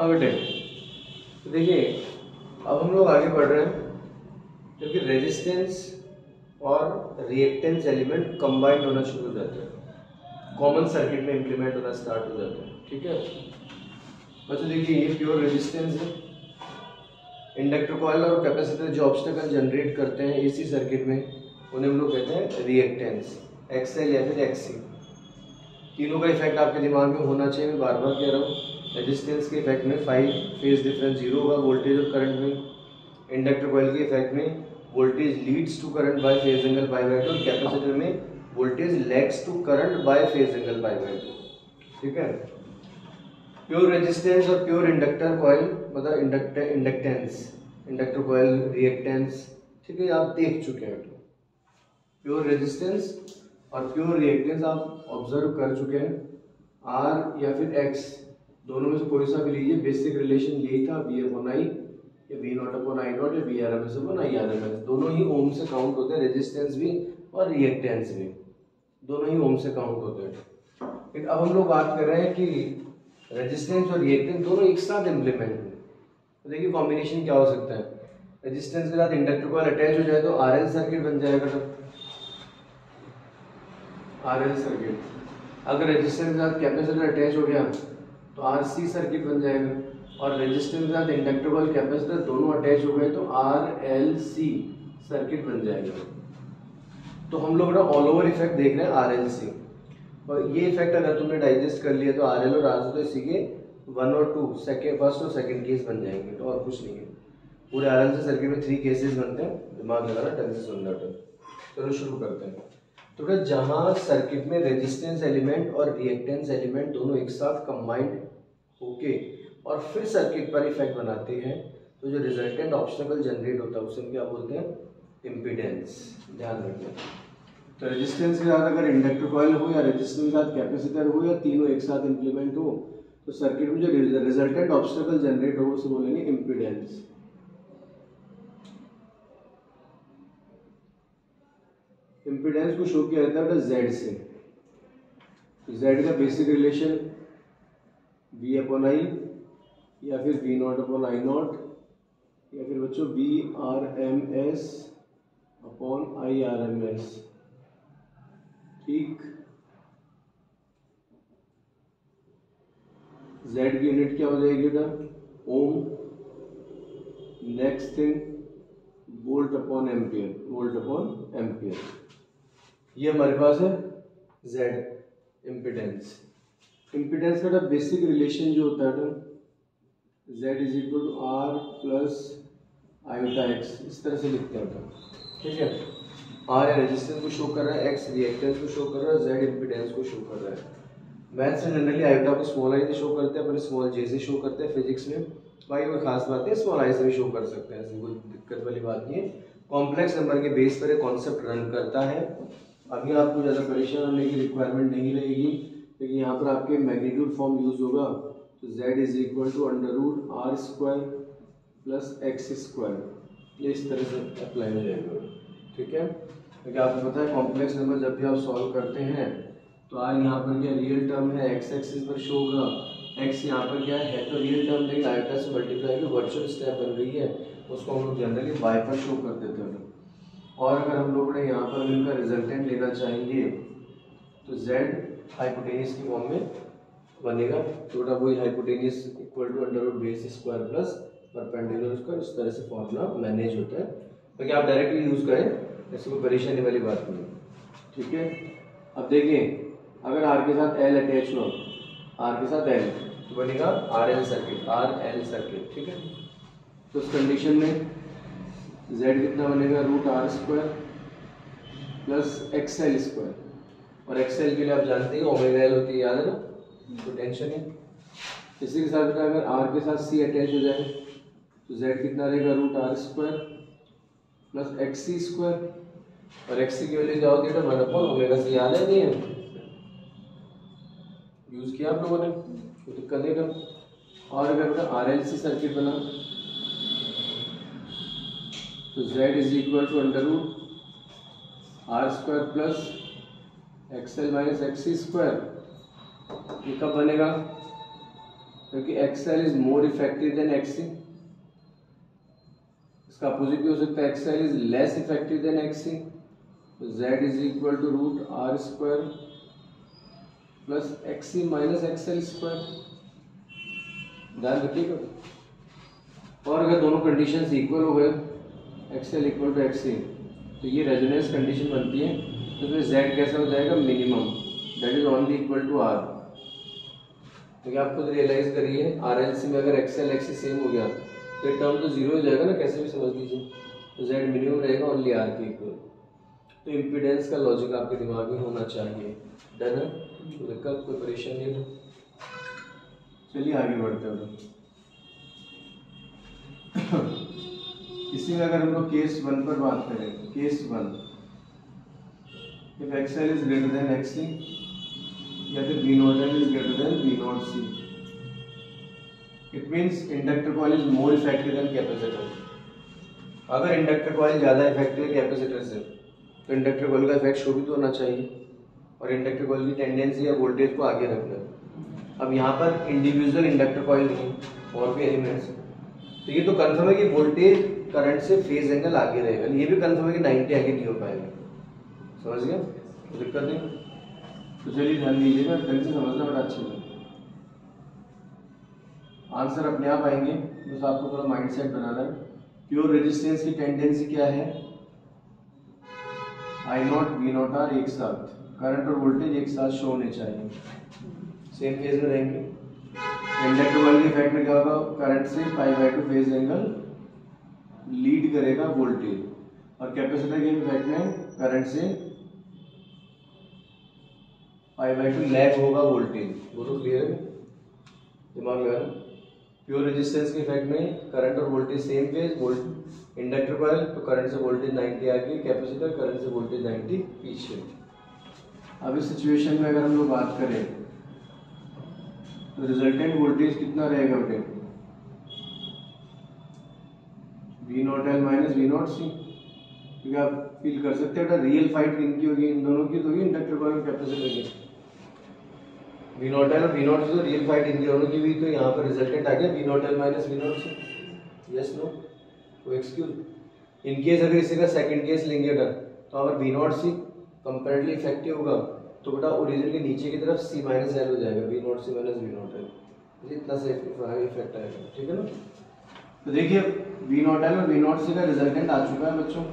हाँ बेटे, तो देखिए अब हम लोग आगे बढ़ रहे हैं, क्योंकि रेजिस्टेंस और रिएक्टेंस एलिमेंट कंबाइंड होना शुरू हो जाते हैं, कॉमन सर्किट में इंप्लीमेंट होना स्टार्ट हो जाते हैं। ठीक है बच्चों, देखिए ये प्योर रेजिस्टेंस है। इंडक्टर कॉइल और कैपेसिटर जो ऑब्स्टेकल जनरेट करते हैं एसी सर्किट में, उन्हें हम लोग कहते हैं रिएक्टेंस, एक्सएल या फिर एक्सी। तीनों का इफेक्ट आपके दिमाग में होना चाहिए, मैं बार बार कह रहा हूँ। रेजिस्टेंस के इफेक्ट में 5 फेज डिफरेंस 0 होगा वोल्टेज और करंट में। इंडक्टर कॉइल के इफेक्ट में voltage leads to current by phase angle pi by 2, और कैपेसिटर में voltage lags to current by phase angle pi by 2। ठीक है, प्योर रेजिस्टेंस और प्योर इंडक्टर कॉइल मतलब इंडक्टेंस, इंडक्टर कॉइल रिएक्टेंस। ठीक है, आप देख चुके हैं। प्योर रेजिस्टेंस और प्योर रिएक्टेंस आप ऑब्जर्व कर चुके हैं। आर या फिर एक्स दोनों में से कोई सा भी लीजिए, बेसिक रिलेशन यही था, वी अपॉन आई या V naught upon I naught या V R M S upon I R M S. दोनों ही ओम से काउंट होते हैं, रेजिस्टेंस भी और रिएक्टेंस भी, दोनों ही ओम से काउंट होते हैं। लेकिन अब हम लोग बात कर रहे हैं कि रेजिस्टेंस और रिएक्टेंस दोनों एक साथ इंप्लीमेंट हुए, तो देखिए कॉम्बिनेशन क्या हो सकता है। रेजिस्टेंस के साथ इंडक्टर कॉइल अटैच हो जाए तो आरएल सर्किट बन जाएगा। तो आरएल सर्किट, अगर रेजिस्टेंस के साथ कैपेसिटर अटैच हो गया तो आरसी सर्किट बन जाएगा, और रेजिस्टेंस के साथ इंडक्टर कॉइल कैपेसिटर दोनों अटैच हो गए तो आरएलसी सर्किट बन जाएगा। तो हम लोग ना ऑल ओवर इफेक्ट देख रहे हैं आरएलसी, और ये इफेक्ट अगर तुमने डाइजेस्ट कर लिया तो आरएल और आरसी तो इसी के 1 और 2 सेकेंड, फर्स्ट और सेकेंड केस बन जाएंगे, तो और कुछ नहीं है। पूरे आरएलसी सर्किट में 3 केसेस बनते हैं, दिमाग लगाना, ढंग से सुनना। चलो शुरू करते हैं। तो बेटा जहाँ सर्किट में रेजिस्टेंस एलिमेंट और रिएक्टेंस एलिमेंट दोनों एक साथ कंबाइंड होके और फिर सर्किट पर इफेक्ट बनाते हैं, तो जो रिजल्टेंट ऑब्स्टेकल जनरेट होता है उसे हम क्या बोलते हैं, इम्पीडेंस। ध्यान रखना। तो रेजिस्टेंस के साथ अगर इंडक्टर कॉइल हो या रेजिस्टेंस के साथ कैपेसिटर हो या तीनों एक साथ इंप्लीमेंट हो, तो सर्किट में जो रिजल्टेंट ऑब्स्टेकल जनरेट हो उसे बोलेंगे इम्पीडेंस। इम्पीडेंस को शो किया जाता है जेड से। तो जेड का basic relation V upon I या फिर V naught upon I naught या फिर बच्चों V R M S upon I R M S. ठीक, जेड की यूनिट क्या हो जाएगी बेटा, ohm. Next thing volt upon ampere, volt upon ampere. ये हमारे पास है जेड इम्पीडेंस। इम्पीडेंस का बेसिक रिलेशन जो होता है ना, Z is equal to R plus iota X, इस तरह से लिखते हैं। ठीक है, आर रेजिस्टेंस को शो कर रहा है, एक्स रिएक्टेंस को शो कर रहा है, जेड इम्पीडेंस को शो कर रहा है। मैथ्स में जनरली आयोटा को स्मॉल आई से शो करते हैं, पर स्मॉल जे से शो करते हैं। फिजिक्स में भाई कोई खास बात नहीं, स्मॉल आई से भी शो कर सकते हैं, ऐसी कोई दिक्कत वाली बात नहीं है। कॉम्प्लेक्स नंबर के बेस पर कॉन्सेप्ट रन करता है। अभी आपको ज़्यादा परेशान होने की रिक्वायरमेंट नहीं रहेगी, क्योंकि यहाँ पर आपके मैग्नीट्यूड फॉर्म यूज होगा। तो z is equal to under root R square plus X square, ये इस तरह से अप्लाई हो जाएगा। ठीक है, क्योंकि आपको पता है कॉम्प्लेक्स नंबर जब भी आप सॉल्व करते हैं तो आर यहाँ पर क्या रियल टर्म है, एक्स एक्सिस पर शो होगा, एक्स यहाँ पर क्या है तो रियल टर्म, लेकिन आयोटा से मल्टीप्लाई की वर्चुअल स्टेप बन रही है, उसको हम लोग जनरली वाई पर शो कर देते हैं। और अगर हम लोग ने यहाँ पर इनका रिजल्टेंट लेना चाहेंगे तो z हाइपोटेनियस की फॉर्म में बनेगा, तो वही hypotenuse equal to under root base square plus perpendicular square, इस तरह से फॉर्मूला मैनेज होता है। ताकि आप डायरेक्टली यूज करें, ऐसी कोई परेशानी वाली बात नहीं। ठीक है, अब देखिए अगर r के साथ l अटैच हो, r के साथ l तो बनेगा R L circuit, R L circuit. ठीक है, तो उस कंडीशन में z कितना बनेगा, root R square plus X L square, और एक्स एल के लिए आप जानते हैं ओमेगा एल होती है, याद है ना, तो टेंशन है। इसी के साथ अगर r के साथ c अटैच हो जाए तो z कितना रहेगा, root R square plus X C square, और एक्स सी की वैल्यू क्या होती है, 1 अपॉन ओमेगा सी, याद है नहीं है, यूज किया आप लोगों ने, कोई दिक्कत नहीं कर। और अगर आर एल सी सर्किट बना तो z is equal to under root R square plus X L minus X C square, ये कब बनेगा, क्योंकि XL is more effective than XC। इसका अपोजिट भी हो सकता है, XL is less effective than XC। तो Z is equal to root R square plus XC minus XL square. ध्यान रखिएगा। और अगर दोनों कंडीशंस इक्वल हो गए, XL इक्वल टू XC, तो ये रेजोनेंस कंडीशन बनती है। तो इसमें Z कैसा हो जाएगा, minimum, that is only equal to R। तो क्या आप खुद रियलाइज करिए, RLC में अगर XL XC सेम हो गया तो ये टर्म तो जीरो हो जाएगा ना, कैसे भी समझ लीजिए। तो Z मिनिमम रहेगा ओनली R के इक्वल। तो इम्पीडेंस का लॉजिक आपके दिमाग में होना चाहिए। डन है, कोई दिक्कत, कोई परेशानी नहीं है। चलिए आगे बढ़ते हैं। इसी में अगर हम लोग केस 1 पर बात करें, case 1, if XL is greater than XC या फिर V not L is greater than V not C, it means inductor coil is more effective than capacitor. अगर इंडक्टर कॉइल ज़्यादा इफेक्टिव है कैपेसिटर से, तो इंडक्टर कॉइल का effect show भी तो होना चाहिए, और इंडक्टर कॉइल की टेंडेंसी है वोल्टेज को आगे रखना। अब यहाँ पर इंडिविजुअल इंडक्टर कॉइल नहीं, और भी एलिमेंट्स, तो ये तो कंफर्म है कि वोल्टेज करंट से फेज एंगल आगे रहेगा, ये भी कंफर्म है कि 90 आगे नहीं हो पाएगा। समझ गया, तो दिक्कत नहीं। तो चलिए ध्यान दीजिएगा, ढंग से समझना बड़ा अच्छा है। आंसर अपने आप आएंगे, बस आपको थोड़ा माइंडसेट बनाना है। प्योर रेजिस्टेंस की टेंडेंसी क्या है, I not V not R एक साथ, करंट और वोल्टेज एक साथ शो होने चाहिए, सेम फेज में रहेंगे। इंडक्टर कॉइल के इफेक्ट में क्या होगा, करंट से π/2 फेज एंगल लीड करेगा वोल्टेज, और कैपेसिटर के इफेक्ट में करंट से π/2 लैग होगा वोल्टेज। वो तो क्लियर है, दिमाग लगाना। प्योर रेजिस्टेंस के इफेक्ट में करंट और voltage same phase, inductor coil तो करंट से वोल्टेज 90 आगे, कैपेसिटर करंट से वोल्टेज 90 पीछे। अब इस सिचुएशन में अगर हम लोग बात करें तो रिजल्टेंट वोल्टेज कितना रहेगा बेटे, V not L minus V not C। क्योंकि आप फील कर सकते हैं रियल फाइट किनकी होगी, इन दोनों की तो होगी, इंडक्टर कॉइल और कैपेसिटर की। V नॉट L और V नॉट C तो रियल फाइट इनकी दोनों की हुई, तो यहाँ पर रिजल्टेंट आ गया V not L minus V not C। Yes no, कोई एक्सक्यूज। इन केस अगर इसी का सेकंड केस लेंगे अगर, तो अगर V not C comparatively effective होगा, तो बेटा ओरिजिन के नीचे की तरफ C माइनस L हो जाएगा, V not C minus V not L, इतना से इफेक्ट आएगा। ठीक है ना। तो देखिए V नॉट L और V नॉट C का रिजल्टेंट आ चुका है बच्चों।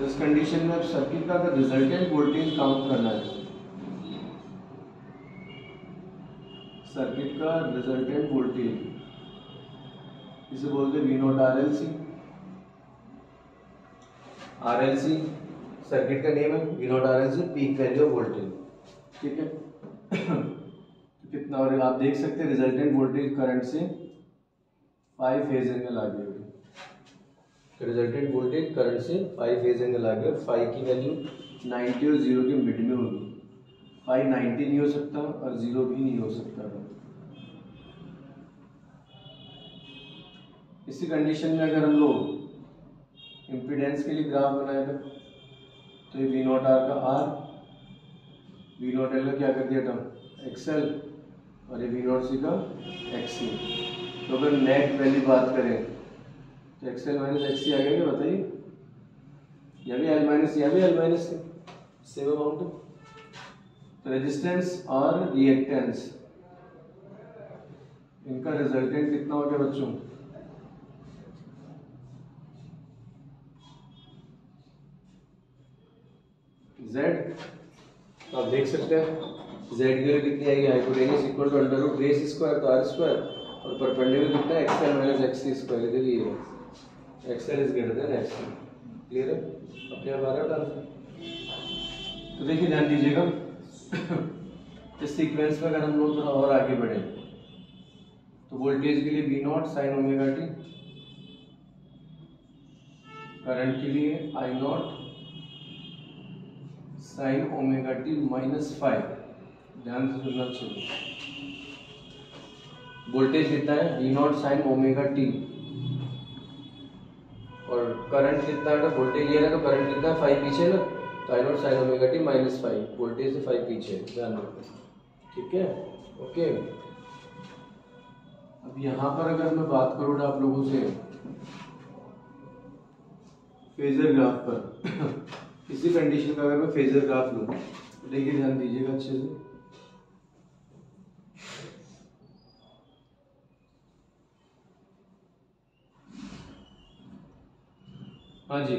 इस कंडीशन में अब सर्किट का अगर रिजल्टेंट वोल्टेज काउंट करना है, सर्किट का रिजल्टेंट वोल्टेज इसे बोलते हैं V not RLC। RLC circuit का नेम है, V not RLC peak value of voltage. ठीक है। तो कितना, और आप देख सकते हैं रिजल्टेंट वोल्टेज करंट से 5 फेज एंगल आगे होगी। तो रिजल्टेंट वोल्टेज करंट से 5 फेज एंगल आगे, 5 की वैल्यू 90 और 0 के मिड में होगी। 5 90 नहीं हो सकता और 0 भी नहीं हो सकता। इसी कंडीशन में अगर हम लोग इम्पीडेंस के लिए ग्राफ बनाए थे, तो ये V नॉट R का R, V नॉट L का क्या कर दिया था XL, और ये V नॉट C का XC। तो अगर नेट वैल्यू बात करें तो XL माइनस XC आ गया, क्या बताइए, या भी L माइनस या भी L माइनस सेम अमाउंट है। तो रेजिस्टेंस और रिएक्टेंस, इनका रिजल्टेंट कितना हो गया बच्चों, Z। आप देख सकते हैं Z की वैल्यू कितनी आएगी, hypotenuse equal to under root base square तो R स्क्वायर, और परपेंडिकुलर कितना है XL माइनस XC स्क्वायर। इधर ये है XL is greater than XC। Clear है, अपने आप आ रहा है आंसर। तो देखिए ध्यान दीजिएगा, इस सीक्वेंस में अगर हम लोग थोड़ा और आगे बढ़े तो वोल्टेज के लिए V not sine omega T, current के लिए I not sine omega T minus 5। ध्यान से सुनना चाहिए, वोल्टेज कितना है V not sine omega T, और करंट कितना है, वोल्टेज ये है तो करंट कितना है 5 पीछे ना, तो I not sine omega T minus 5, voltage से 5 पीछे, ध्यान रखो। ठीक है, ओके। अब यहाँ पर अगर मैं बात करूँ आप लोगों से फेजर ग्राफ पर इसी कंडीशन का अगर मैं फेजर ग्राफ लूँ तो देखिए ध्यान दीजिएगा अच्छे से। हाँ जी,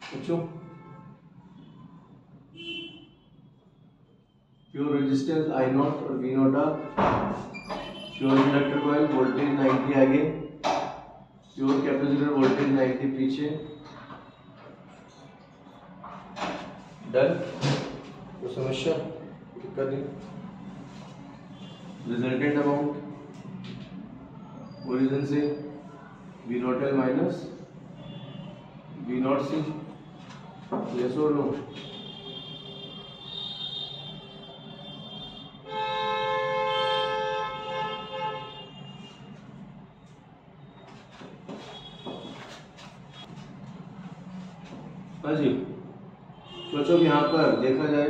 बच्चों प्योर रेजिस्टेंस आई नॉट और V not R, pure inductor coil voltage 90 आगे, प्योर कैपेसिटर वोल्टेज 90 पीछे। डन, तो समस्या दिक्कत नहीं। रिजल्टेंट अमाउंट ओरिजिन से V not L minus V not C, yes और नो? हाँ जी, सोचो यहाँ पर देखा जाए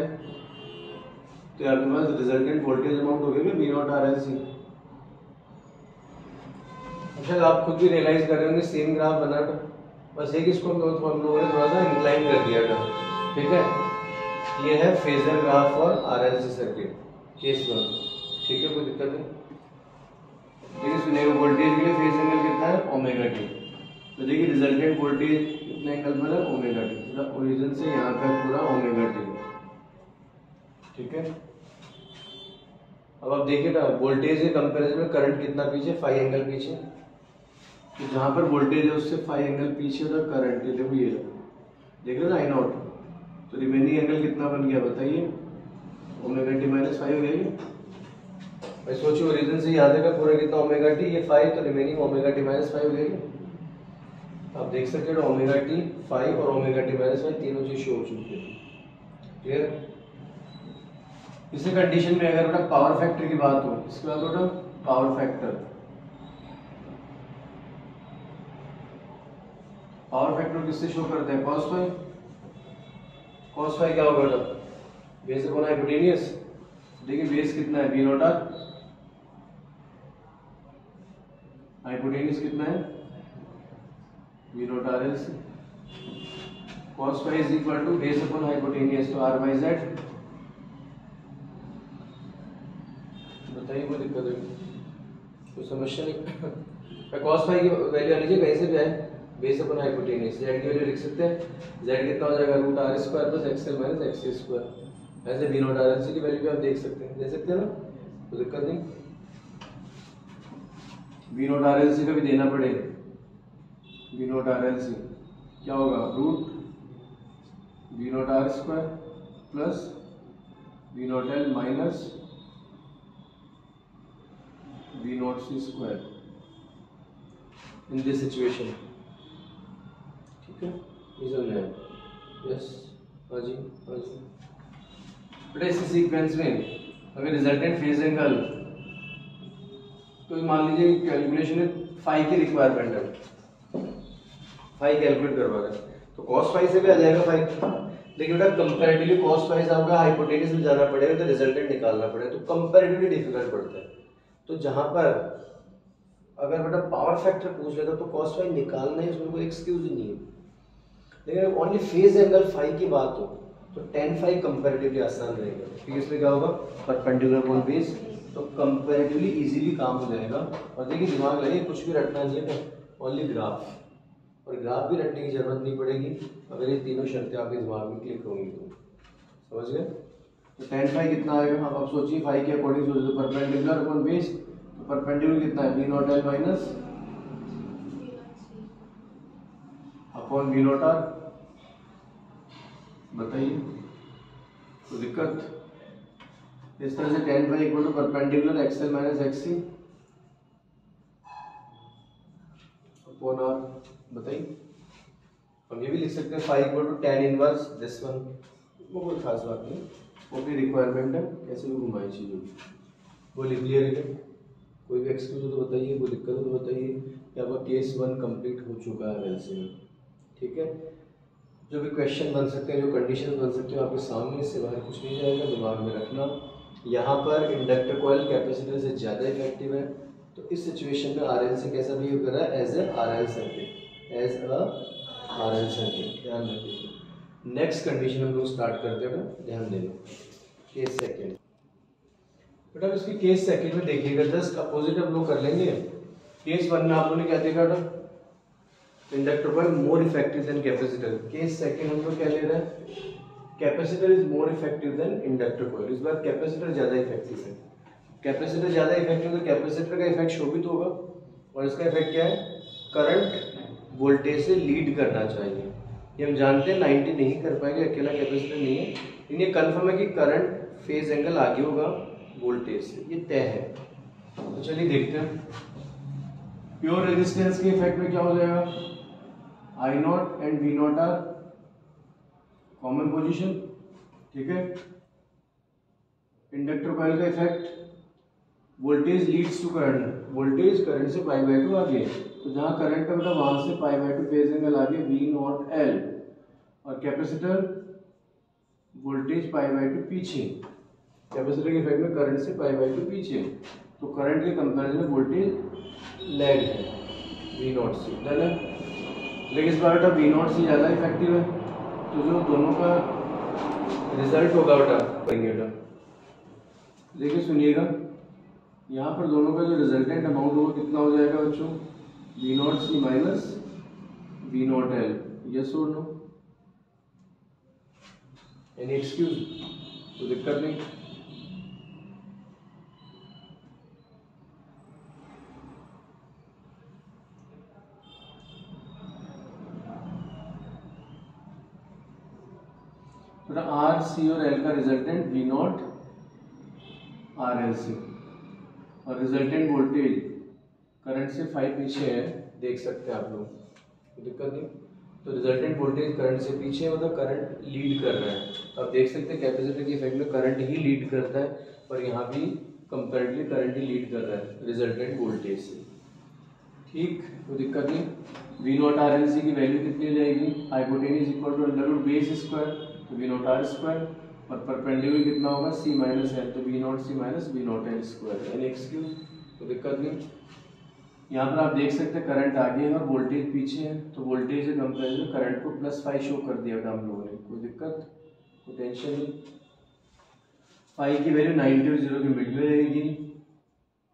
तो आपके पास रिजल्टेंट वोल्टेज अमाउंट हो गया V not R L C. शायद आप खुद भी रियलाइज कर रहे होंगे सेम ग्राफ बना था, बस एक इसको हम लोगों ने थोड़ा सा इंक्लाइन कर दिया था। ठीक है, ये है phasor graph for RLC circuit case 1। ठीक है, कोई दिक्कत नहीं। देखिए सुनिएगा, वोल्टेज के लिए फेज एंगल कितना है ओमेगा टी। तो देखिए रिजल्टेंट वोल्टेज कितने एंगल पर है ओमेगा टी, मतलब ओरिजिन से यहाँ तक पूरा ओमेगा टी। ठीक है, अब आप देखिए ना वोल्टेज के कंपैरिजन में करंट कितना पीछे, 5 एंगल पीछे। तो जहाँ पर वोल्टेज है उससे 5 एंगल पीछे होता करंट, ये देखो ये देख रहे हो ना आई नॉट। तो रिमेनिंग एंगल कितना बन गया बताइए, ओमेगा टी माइनस 5 हो गया ये। भाई सोचिए ओरिजिन से यहाँ तक पूरा कितना ओमेगा टी, ये 5, तो रिमेनिंग ओमेगा टी माइनस 5 हो गया। आप देख सकते हो ओमेगा टी 5 और ओमेगा टी माइनस 5 तीनों चीज शो हो चुकी है। क्लियर? इसी कंडीशन में अगर बेटा पावर फैक्टर की बात हो, इसके बाद बेटा पावर फैक्टर, पावर फैक्टर किससे शो करते हैं, cos फाई। cos फाई क्या होगा बेटा, बेस अपॉन हाइपोटेनियस। देखिए बेस कितना है वी नॉट आर, हाइपोटेनियस कितना है V not R L C. cos phi is equal to base upon hypotenuse, तो आर बाई जेड। बताइए कोई दिक्कत है, कोई समस्या नहीं। cos फाई की वैल्यू आनी चाहिए कहीं से भी आए, बेस अपॉन हाइपोटेनियस। जेड की वैल्यू लिख सकते हैं, जेड कितना हो जाएगा root R square plus XL minus X square. ऐसे V not R L C की वैल्यू भी आप देख सकते हैं, दे सकते हैं ना, कोई दिक्कत नहीं। V not R L C का भी देना पड़ेगा, V not R L C क्या होगा root V not R square plus V not L minus V not C square in this situation. ठीक है, ये समझ में? यस, हाँ जी, हाँ जी। बेटा इसी सीक्वेंस में अगर रिजल्टेंट फेज एंगल, तो मान लीजिए कैलकुलेशन में फाई की रिक्वायरमेंट है, फाई कैलकुलेट करवा रहे हैं, तो cos फाई से भी आ जाएगा फाई। लेकिन बेटा कंपैरेटिवली cos फाई से आपका हाइपोटेनियस में जाना पड़ेगा, तो रिजल्टेंट निकालना पड़ेगा, तो कंपैरेटिवली डिफिकल्ट पड़ता है। तो जहां पर अगर बेटा पावर फैक्टर पूछ लेता तो cos फाई निकालना है, उसमें कोई एक्सक्यूज ही नहीं है। लेकिन ओनली फेज एंगल फाई की बात हो तो tan फाई कंपैरेटिवली आसान रहेगा, क्योंकि इसमें क्या होगा परपेंडिकुलर अपॉन बेस, तो कंपैरेटिवली इजीली काम हो जाएगा। और देखिए दिमाग लगे कुछ भी रटना नहीं है, ओनली ग्राफ, और ग्राफ भी रटने की जरूरत नहीं पड़ेगी अगर ये तीनों शर्तें आपके दिमाग में क्लिक होंगी तो। समझ गए? तो tan फाई कितना आएगा, अब आप सोचिए फाई के अकॉर्डिंग सोचिए, तो परपेंडिकुलर अपॉन बेस, तो परपेंडिकुलर कितना है V not L minus upon V not R. बताइए तो दिक्कत इस तरह से tan phi equal to perpendicular XL minus XC upon R. बताइए, हम ये भी लिख सकते हैं phi equal to tan inverse this one, वो कोई खास बात नहीं, वो भी रिक्वायरमेंट है, कैसे भी घुमाई चीज़ों की। वो लिख लिया, कोई भी एक्सक्यूज हो तो बताइए, कोई दिक्कत हो तो बताइए। कि आपका केस 1 कंप्लीट हो चुका है RLC में। ठीक है, जो भी क्वेश्चन बन सकते हैं, जो कंडीशन बन सकते हैं आपके सामने, इससे बाहर कुछ नहीं जाएगा, दिमाग में रखना। यहाँ पर इंडक्टर कॉइल कैपेसिटर से ज़्यादा इफेक्टिव है, तो इस सिचुएशन में RLC कैसा बिहेव कर रहा है? As a RL circuit, as a RL circuit, ध्यान रखिए। नेक्स्ट कंडीशन हम लोग स्टार्ट करते हैं, ध्यान देना। केस सेकेंड, बेटा इसकी केस सेकेंड में देखिएगा, जस्ट अपोजिट हम लोग कर लेंगे। केस 1 में आप लोगों ने क्या देखा था? Inductor coil more effective than capacitor. Case second हम लोग क्या ले रहे हैं? Capacitor is more effective than inductor coil. इस बार कैपेसिटर ज्यादा इफेक्टिव है। कैपेसिटर ज्यादा इफेक्टिव है तो कैपेसिटर का इफेक्ट शोभित होगा, और इसका इफेक्ट क्या है? करंट वोल्टेज से लीड करना चाहिए। ये हम जानते हैं 90 नहीं कर पाएंगे, अकेला कैपेसिटर नहीं है, लेकिन ये कन्फर्म है कि करंट फेज एंगल आगे होगा वोल्टेज से, ये तय है। तो चलिए देखते हैं। प्योर रेजिस्टेंस के इफेक्ट में क्या हो जाएगा? I0 and V0 are common position. ठीक है, इंडक्टर कॉइल का effect, voltage leads to current, voltage current से π/2 आगे, तो जहां करंट है बेटा वहां से π/2 फेज एंगल आगे V0L, और कैपेसिटर वोल्टेज π/2 पीछे। कैपेसिटर के इफेक्ट में करंट से π/2 पीछे, तो करंट के कंपैरिजन में वोल्टेज लैग है V0 से, डन है। लेकिन इस बार बेटा V0 से ज़्यादा इफेक्टिव है, तो जो दोनों का रिजल्ट होगा बेटा करेंगे बेटा, देखिए सुनिएगा, यहाँ पर दोनों का जो रिजल्टेंट अमाउंट होगा कितना हो जाएगा बच्चों? V0C minus V0L। यस और नो? Any excuse? तो दिक्कत नहीं। आर सी और एल का रिजल्टेंट V0 RLC, और रिजल्टेंट वोल्टेज करंट से 5 पीछे है, देख सकते हैं आप लोग, कोई दिक्कत नहीं। तो रिजल्टेंट वोल्टेज करंट से पीछे है, मतलब करंट लीड कर रहा है। तो आप देख सकते हैं कैपेसिटर के इफेक्ट में करंट ही लीड करता है, और यहाँ भी कंपेरेटिवली करंट ही लीड कर रहा है रिजल्टेंट वोल्टेज से। ठीक, कोई दिक्कत नहीं। V0 RLC की वैल्यू कितनी हो जाएगी? Hypotenuse equal to under root base square, तो V0 R स्क्वायर, और परपेंडिकुलर कितना होगा? C माइनस L, तो V0 C minus V0 L square. Any excuse? कोई दिक्कत नहीं। यहाँ पर आप देख सकते हैं करंट आगे है और वोल्टेज पीछे है, तो वोल्टेज के कंपेरिजन करंट को +5 शो कर दिया था हम लोगों ने। कोई दिक्कत, कोई टेंशन नहीं। 5 की वैल्यू 90 और 0 की मिड में रहेगी।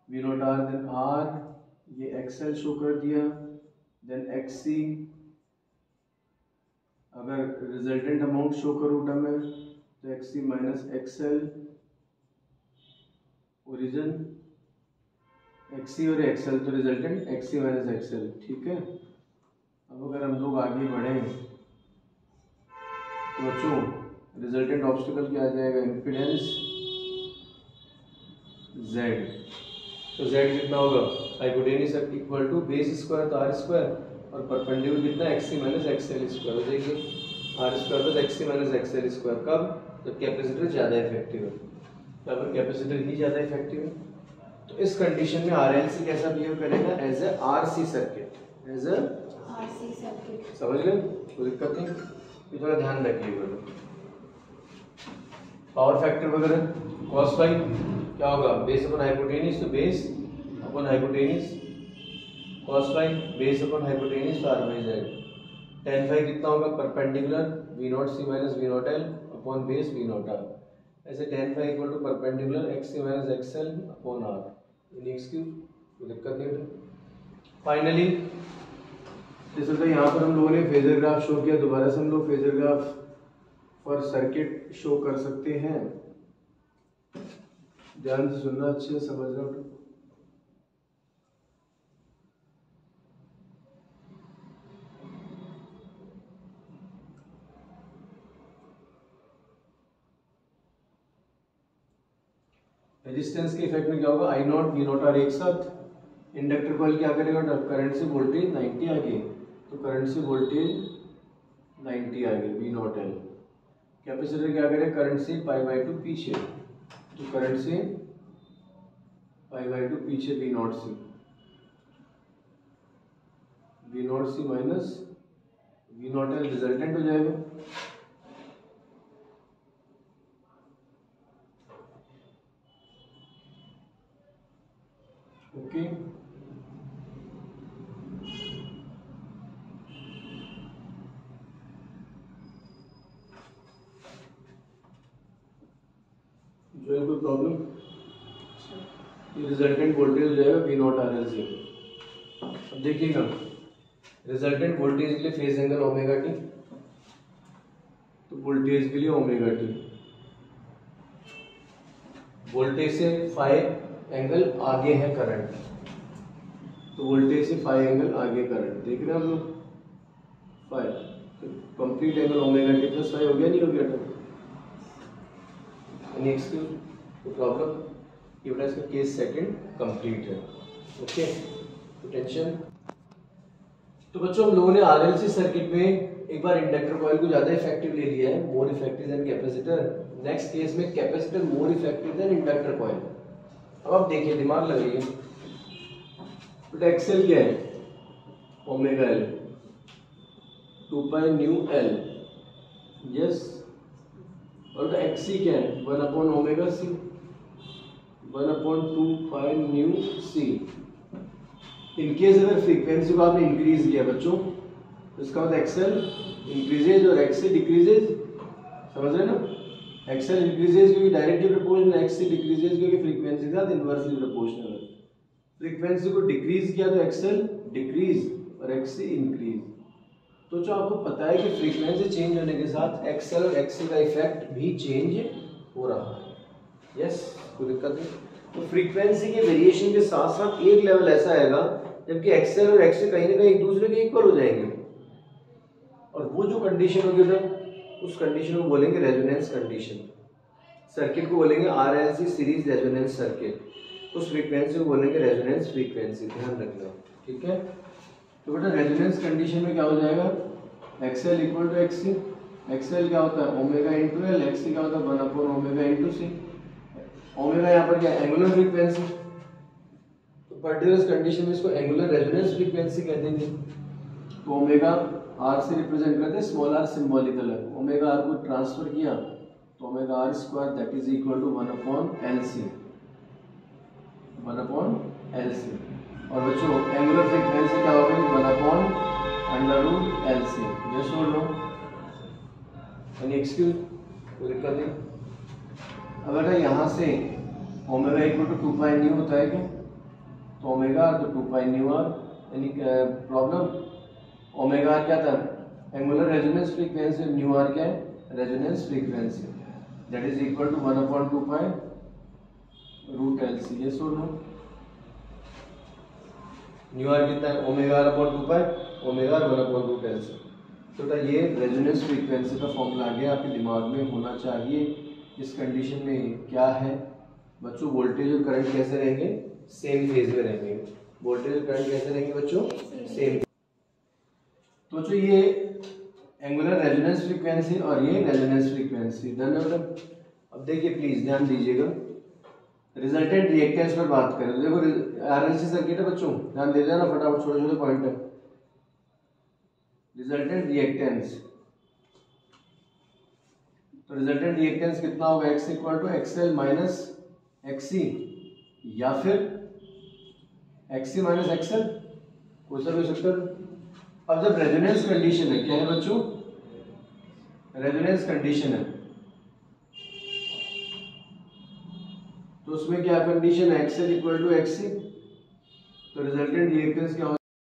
V0 R देन R, ये XL शो कर दिया, देन XC। अगर रिजल्टेंट अमाउंट शो करूँ टर्म में, तो XC minus XL, origin XC और XL, तो रिजल्टेंट XC माइनस XL। ठीक है, अब अगर हम लोग आगे बढ़ें तो बच्चों रिजल्टेंट ऑब्स्टिकल क्या आ जाएगा? Impedance Z। तो Z कितना होगा? Hypotenuse equal to base square तो R स्क्वायर, और परपेंडिकुलर कितना? XC minus XL square. हो जाएगी R square plus XC minus XL square. कब? जब कैपेसिटर ज़्यादा इफेक्टिव है। यहाँ पर कैपेसिटर ही ज़्यादा इफेक्टिव है, तो इस कंडीशन में RLC कैसा बिहेव करेगा? As a RC circuit, as a RC circuit. समझ गए? कोई दिक्कत नहीं, ये थोड़ा ध्यान रखिएगा। पावर फैक्टर वगैरह cos फाई क्या होगा? बेस अपॉन हाइपोटेन्यूज, तो base upon hypotenuse cos phi, base upon hypotenuse तो R/Z। tan फाई कितना होगा? Perpendicular V0 C minus V0 L upon base V0 R। ऐसे tan phi equal to perpendicular XC minus XL upon R। Next की कोई दिक्कत नहीं है। Finally जैसे यहाँ पर हम लोगों ने फेजर ग्राफ शो किया, दोबारा से हम लोग phasor graph for circuit show कर सकते हैं। ध्यान से सुनना, अच्छे से समझना। रेजिस्टेंस के इफेक्ट में क्या होगा? I0 V0 R एक साथ। इंडक्टर कॉइल क्या करेगा? करंट से वोल्टेज 90 आगे, तो करंट से वोल्टेज 90 आगे V0 L। कैपेसिटर क्या करेगा? करंट से π/2 पीछे, तो करंट से π/2 पीछे V0 C। V not C minus V not L resultant हो जाएगा। ओके जो है कोई प्रॉब्लम, ये रिजल्टेंट वोल्टेज हो जाएगा V not R L C. अब देखिएगा रिजल्टेंट वोल्टेज के लिए फेज एंगल ओमेगा टी, तो वोल्टेज के लिए ओमेगा टी, वोल्टेज से फाइव एंगल आगे है करंट, तो वोल्टेज से फाइव एंगल आगे करंट, देख रहे हैं हम लोग फाइव, तो complete angle omega T plus five हो गया, नहीं हो गया? तो नेक्स्ट प्रॉब्लम ये बड़ा, इसका केस सेकंड कंप्लीट है। ओके तो टेंशन। तो बच्चों हम लोगों ने आरएलसी सर्किट में एक बार इंडक्टर कॉइल को ज्यादा इफेक्टिव ले लिया है, more effective than capacitor. Next case में capacitor more effective than inductor coil. अब आप देखिए, दिमाग लगाइए, तो एक्सएल क्या है? Omega L, 2 pi nu L, yes. और तो एक्सी क्या है? 1 upon omega C, 1 upon 2 pi nu C. In case अगर फ्रीक्वेंसी को आपने इंक्रीज किया बच्चों, तो इसका मतलब एक्सएल इंक्रीजेज और एक्ससी डिक्रीजेज, समझ रहे ना? एक्सएल इंक्रीजेज क्योंकि डायरेक्टली प्रोपोर्शनल, एक्ससी डिक्रीजेज क्योंकि फ्रीक्वेंसी के साथ इनवर्सली प्रोपोर्शनल है। फ्रीक्वेंसी को डिक्रीज किया तो एक्सएल डिक्रीज और एक्ससी इंक्रीज। तो जो आपको पता है कि फ्रीक्वेंसी चेंज होने के साथ एक्सएल और एक्ससी का इफेक्ट भी चेंज हो रहा है, यस, कोई दिक्कत नहीं। तो फ्रीक्वेंसी के वेरिएशन के साथ साथ एक लेवल ऐसा आएगा जबकि एक्सएल और एक्ससी कहीं ना कहीं एक दूसरे के इक्वल हो जाएंगे, और वो जो कंडीशन होगी उधर, उस कंडीशन को बोलेंगे रेजोनेंस कंडीशन। सर्किट को बोलेंगे आरएलसी सीरीज रेजोनेंस सर्किट, उस फ्रीक्वेंसी को बोलेंगे रेजोनेंस फ्रीक्वेंसी, ध्यान रखना, ठीक है? तो बेटा रेजोनेंस कंडीशन में क्या हो जाएगा? XL equal to XC. XL क्या होता है? ओमेगा इंटू एल, एक्ससी क्या होता है? 1 अपॉन ओमेगा इंटू सी। ओमेगा यहाँ पर क्या? एंगुलर फ्रीक्वेंसी, तो पर्टिकुलर कंडीशन में इसको एंगुलर रेजोनेंस फ्रीक्वेंसी कह देंगे। तो ओमेगा आर से रिप्रेजेंट करते हैं, स्मॉल आर सिंबॉलिकल है, ओमेगा आर को ट्रांसफर किया तो omega R square that is equal to 1 upon L C, 1 upon L C. और बच्चों एंगुलर फ्रीक्वेंसी क्या होगी? 1 upon under root L C, yes और नो? Any excuse? कोई दिक्कत नहीं। अगर यहाँ से omega equal to 2 pi nu होता है क्या? तो ओमेगा तो 2 पाई न्यू आर, यानी प्रॉब्लम ओमेगा आर क्या था? Angular resonance frequency, nu R क्या है? Resonance frequency, that is equal to 1 upon 2 pi root L C, yes और नो? न्यू आर कितना है? Omega R upon 2 pi, omega R 1 upon root L C. तो ये resonance frequency का formula आ गया, आपके दिमाग में होना चाहिए। इस कंडीशन में क्या है बच्चों? वोल्टेज और करंट कैसे रहेंगे? सेम फेज में रहेंगे। वोल्टेज और करंट कैसे रहेंगे बच्चों? सेम। तो जो ये एंगुलर रेजोनेंस फ्रीक्वेंसी और ये रेजोनेंस फ्रीक्वेंसी, धन्यवाद। अब देखिए प्लीज ध्यान दीजिएगा, रिजल्टेंट रिएक्टेंस पर बात करें तो देखो आरएलसी सर्किट है बच्चों, ध्यान दे देना फटाफट, छोटे छोटे पॉइंट है। रिजल्टेंट रिएक्टेंस, तो रिजल्टेंट रिएक्टेंस कितना होगा? X equal to XL minus XC, या फिर एक्ससी माइनस एक्सएल, कोई सा भी हो सकता है। अब जब रेजोनेंस कंडीशन है, क्या है बच्चों? रेजोनेंस कंडीशन है, तो उसमें क्या कंडीशन है? एक्सएल इक्वल टू एक्ससी, तो रिजल्टेंट रिएक्टेंस क्या होगा?